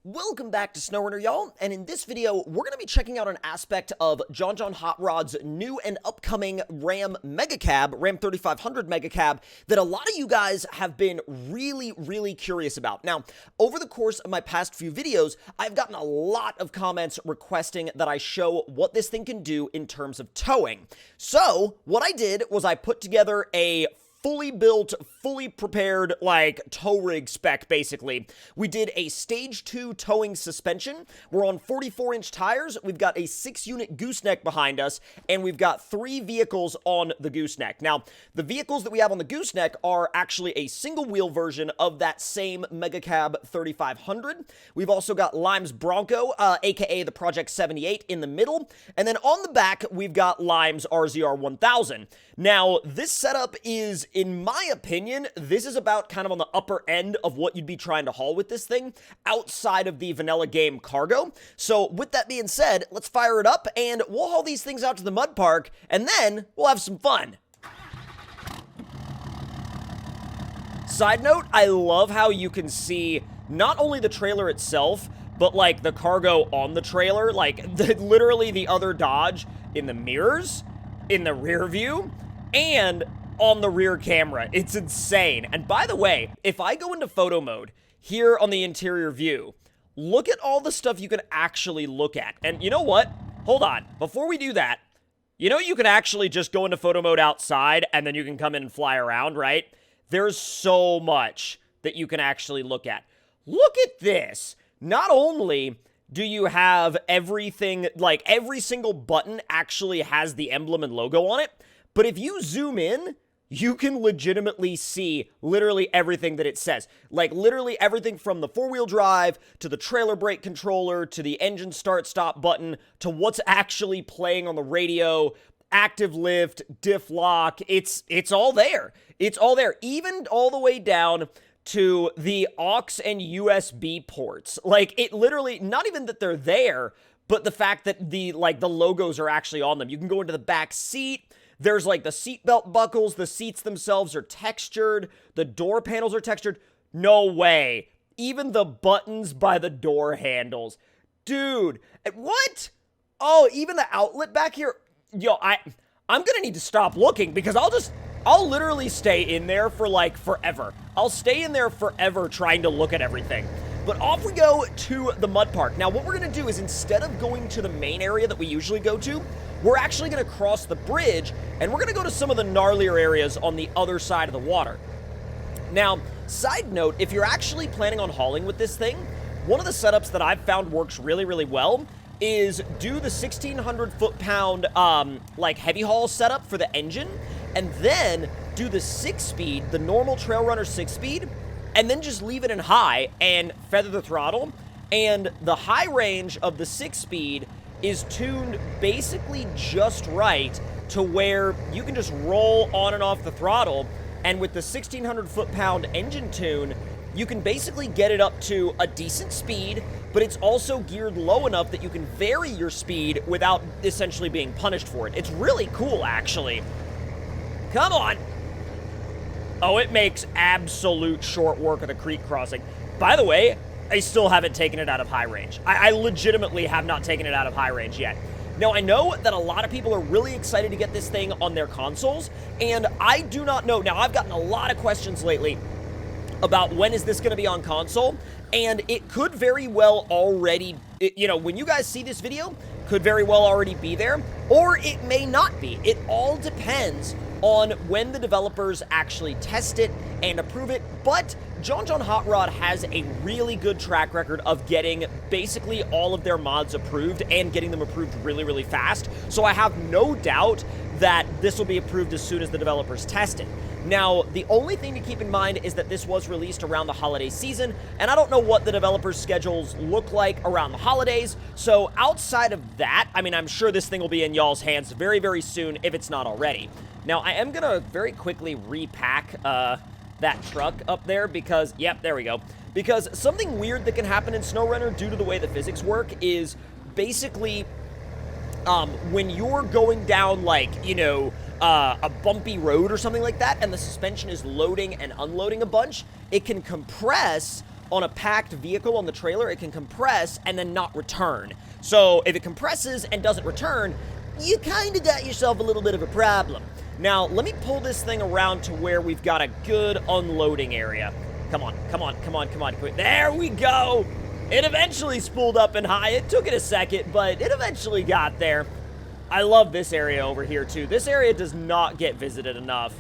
Welcome back to SnowRunner, y'all, and in this video, we're going to be checking out an aspect of John Hot Rod's new and upcoming Ram Mega Cab, Ram 3500 Mega Cab, that a lot of you guys have been really curious about. Now, over the course of my past few videos, I've gotten a lot of comments requesting that I show what this thing can do in terms of towing. So, what I did was I put together a fully built, fully prepared, like, tow rig spec, basically. We did a stage 2 towing suspension. We're on 44-inch tires. We've got a 6-unit gooseneck behind us, and we've got 3 vehicles on the gooseneck. Now, the vehicles that we have on the gooseneck are actually a single-wheel version of that same Mega Cab 3500. We've also got Lime's Bronco, aka the Project 78, in the middle, and then on the back, we've got Lime's RZR 1000. Now, this setup is, in my opinion, this is about kind of on the upper end of what you'd be trying to haul with this thing outside of the vanilla game cargo. So with that being said, let's fire it up and we'll haul these things out to the mud park and then we'll have some fun. Side note, I love how you can see not only the trailer itself, but like the cargo on the trailer, like literally the other Dodge in the mirrors, in the rear view, and on the rear camera. It's insane. And by the way, if I go into photo mode here on the interior view, look at all the stuff you can actually look at. And you know what? Hold on. Before we do that, you know you can actually just go into photo mode outside and then you can come in and fly around, right? There's so much that you can actually look at. Look at this. Not only do you have everything, like every single button actually has the emblem and logo on it, but if you zoom in, you can legitimately see literally everything that it says. Like, literally everything from the four-wheel drive, to the trailer brake controller, to the engine start-stop button, to what's actually playing on the radio, active lift, diff lock. It's all there. It's all there. Even all the way down to the aux and USB ports. Like, it literally, not even that they're there, but the fact that the logos are actually on them. You can go into the back seat. There's like the seatbelt buckles, the seats themselves are textured, the door panels are textured. No way. Even the buttons by the door handles. Dude, what? Oh, even the outlet back here. Yo, I'm gonna need to stop looking because I'll literally stay in there for like forever. I'll stay in there forever trying to look at everything. But off we go to the mud park. Now, what we're going to do is instead of going to the main area that we usually go to, we're actually going to cross the bridge, and we're going to go to some of the gnarlier areas on the other side of the water. Now, side note, if you're actually planning on hauling with this thing, one of the setups that I've found works really well is do the 1,600 foot-pound like heavy haul setup for the engine, and then do the 6-speed, the normal SnowRunner 6-speed, and then just leave it in high and feather the throttle. And the high range of the 6-speed is tuned basically just right to where you can just roll on and off the throttle. And with the 1,600 foot-pound engine tune, you can basically get it up to a decent speed, but it's also geared low enough that you can vary your speed without essentially being punished for it. It's really cool, actually. Come on. Oh, it makes absolute short work of the creek crossing. By the way, I still haven't taken it out of high range. I legitimately have not taken it out of high range yet. Now, I know that a lot of people are really excited to get this thing on their consoles, and I do not know. Now, I've gotten a lot of questions lately about when is this going to be on console, and it could very well already, when you guys see this video, could very well already be there, or it may not be. It all depends on when the developers actually test it and approve it, but John Hot Rod has a really good track record of getting basically all of their mods approved and getting them approved really fast, so I have no doubt that this will be approved as soon as the developers test it. Now, the only thing to keep in mind is that this was released around the holiday season, and I don't know what the developers' schedules look like around the holidays, so outside of that, I mean, I'm sure this thing will be in y'all's hands very soon if it's not already. Now, I am going to very quickly repack that truck up there because, yep, there we go. Because something weird that can happen in SnowRunner due to the way the physics work is basically when you're going down, like, a bumpy road or something like that, and the suspension is loading and unloading a bunch, it can compress on a packed vehicle on the trailer, it can compress and then not return. So if it compresses and doesn't return, you kind of got yourself a little bit of a problem. Now, let me pull this thing around to where we've got a good unloading area. Come on, come on, come on, come on. There we go. It eventually spooled up and high. It took it a second, but it eventually got there. I love this area over here, too. This area does not get visited enough.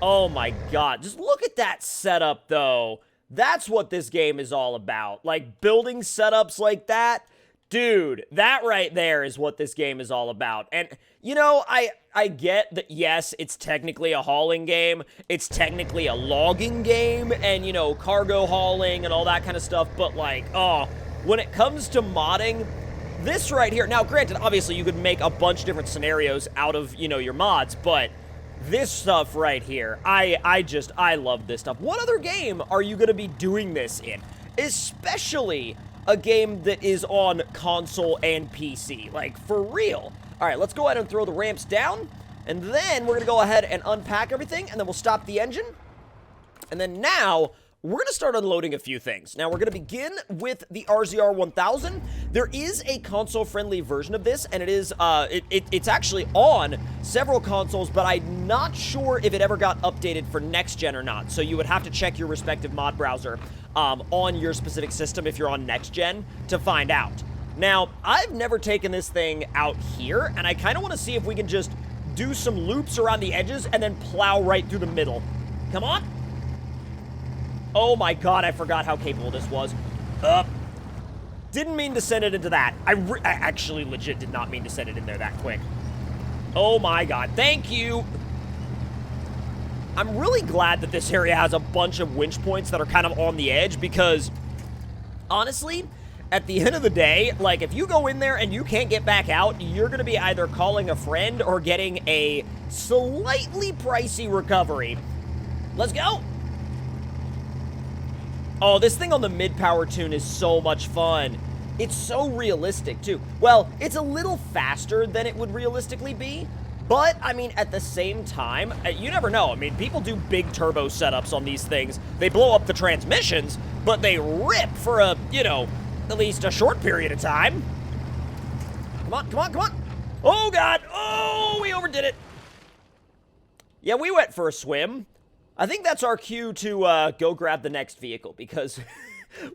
Oh, my God. Just look at that setup, though. That's what this game is all about. Like, building setups like that. Dude, that right there is what this game is all about. And, you know, I get that, yes, it's technically a hauling game. It's technically a logging game and, you know, cargo hauling and all that kind of stuff. But, like, oh, when it comes to modding, this right here. Now, granted, obviously, you could make a bunch of different scenarios out of, you know, your mods. But this stuff right here, I love this stuff. What other game are you going to be doing this in? Especially a game that is on console and PC. Like, for real. All right, let's go ahead and throw the ramps down. And then we're going to go ahead and unpack everything. And then we'll stop the engine. And then now, we're going to start unloading a few things. Now, we're going to begin with the RZR 1000. There is a console-friendly version of this. And it is, it's actually on several consoles. But I'm not sure if it ever got updated for next gen or not. So you would have to check your respective mod browser on your specific system if you're on next gen to find out. Now, I've never taken this thing out here, and I kind of want to see if we can just do some loops around the edges and then plow right through the middle. Come on. Oh my God, I forgot how capable this was. Didn't mean to send it into that. I actually legit did not mean to send it in there that quick. Oh my God, thank you. I'm really glad that this area has a bunch of winch points that are kind of on the edge because, honestly, at the end of the day, like, if you go in there and you can't get back out, you're going to be either calling a friend or getting a slightly pricey recovery. Let's go. Oh, this thing on the mid-power tune is so much fun. It's so realistic, too. Well, it's a little faster than it would realistically be. But, I mean, at the same time, you never know. I mean, people do big turbo setups on these things. They blow up the transmissions, but they rip for a, you know, at least a short period of time. Come on, come on, come on. Oh, God. Oh, we overdid it. Yeah, we went for a swim. I think that's our cue to go grab the next vehicle because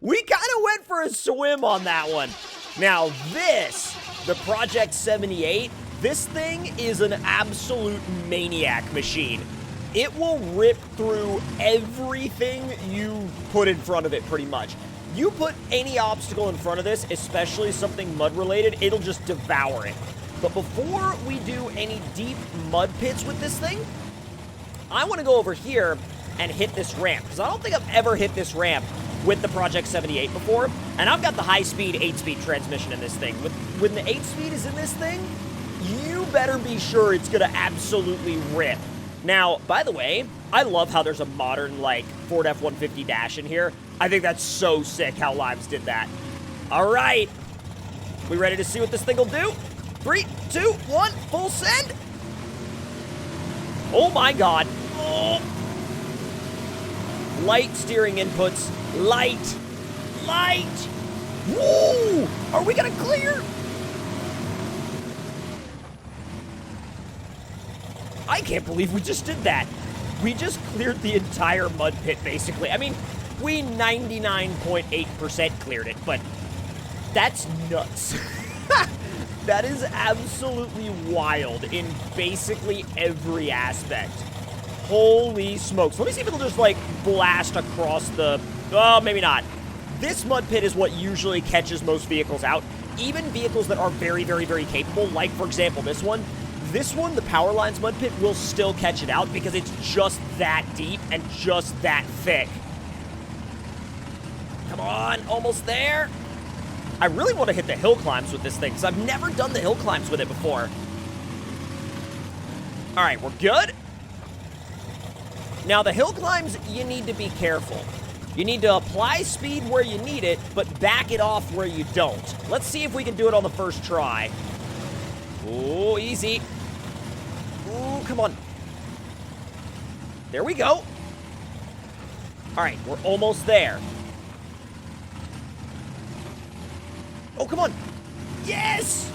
we kind of went for a swim on that one. Now, this, the Project 78, this thing is an absolute maniac machine. It will rip through everything you put in front of it, pretty much. You put any obstacle in front of this, especially something mud-related, it'll just devour it. But before we do any deep mud pits with this thing, I want to go over here and hit this ramp, because I don't think I've ever hit this ramp with the Project 78 before, and I've got the high-speed 8-speed transmission in this thing. When the 8-speed is in this thing, you better be sure it's gonna absolutely rip. Now, by the way, I love how there's a modern, like, Ford F-150 dash in here. I think that's so sick how Limes did that. All right. We ready to see what this thing will do? 3, 2, 1, full send. Oh my God. Oh. Light steering inputs. Light. Light. Woo! Are we gonna clear? I can't believe we just did that. We just cleared the entire mud pit, basically. I mean, we 99.8% cleared it, but that's nuts. That is absolutely wild in basically every aspect. Holy smokes. Let me see if it'll just, like, blast across the... Oh, maybe not. This mud pit is what usually catches most vehicles out. Even vehicles that are very, very, very capable, like, for example, this one, the Power Lines mud pit will still catch it out because it's just that deep and just that thick. Come on, almost there. I really want to hit the hill climbs with this thing because I've never done the hill climbs with it before. All right, we're good. Now, the hill climbs, you need to be careful. You need to apply speed where you need it, but back it off where you don't. Let's see if we can do it on the first try. Ooh, easy. Ooh, come on. There we go. All right, we're almost there. Oh, come on. Yes!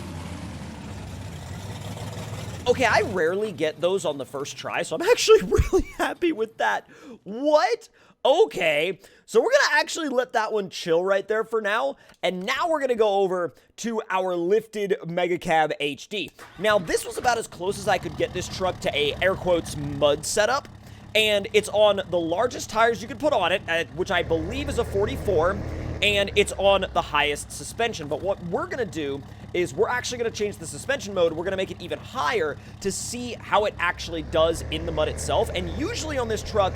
Okay, I rarely get those on the first try, so I'm actually really happy with that. What? Okay, so we're gonna actually let that one chill right there for now, and now we're gonna go over to our lifted Mega Cab HD. Now, this was about as close as I could get this truck to a, air quotes, mud setup, and it's on the largest tires you could put on it, which I believe is a 44, and it's on the highest suspension. But what we're gonna do is we're actually gonna change the suspension mode. We're gonna make it even higher to see how it actually does in the mud itself. And usually on this truck,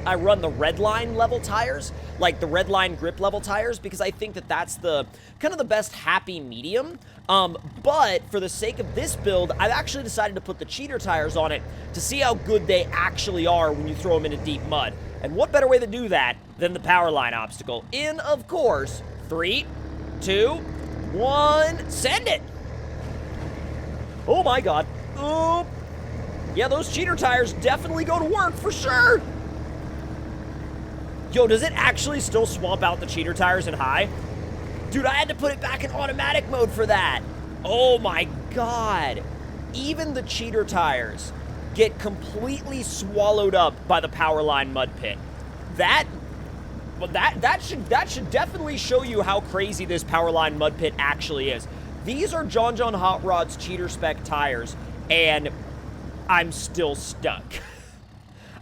I run the red line level tires, like the red line grip level tires, because I think that that's the kind of the best happy medium. But for the sake of this build, I've actually decided to put the cheater tires on it to see how good they actually are when you throw them into deep mud. And what better way to do that than the power line obstacle? In, of course, 3, 2, 1, send it! Oh my god. Oh. Yeah, those cheater tires definitely go to work for sure. Yo, does it actually still swamp out the cheater tires in high? Dude, I had to put it back in automatic mode for that. Oh my god. Even the cheater tires get completely swallowed up by the power line mud pit. That should definitely show you how crazy this power line mud pit actually is. These are John Hot Rod's cheater spec tires, and I'm still stuck.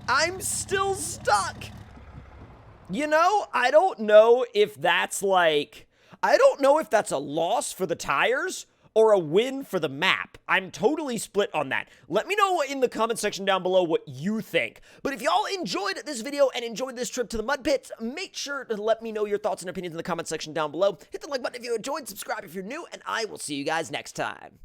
I'm still stuck. You know, I don't know if that's like, I don't know if that's a loss for the tires or a win for the map. I'm totally split on that. Let me know in the comment section down below what you think. But if y'all enjoyed this video and enjoyed this trip to the mud pits, make sure to let me know your thoughts and opinions in the comment section down below. Hit the like button if you enjoyed, subscribe if you're new, and I will see you guys next time.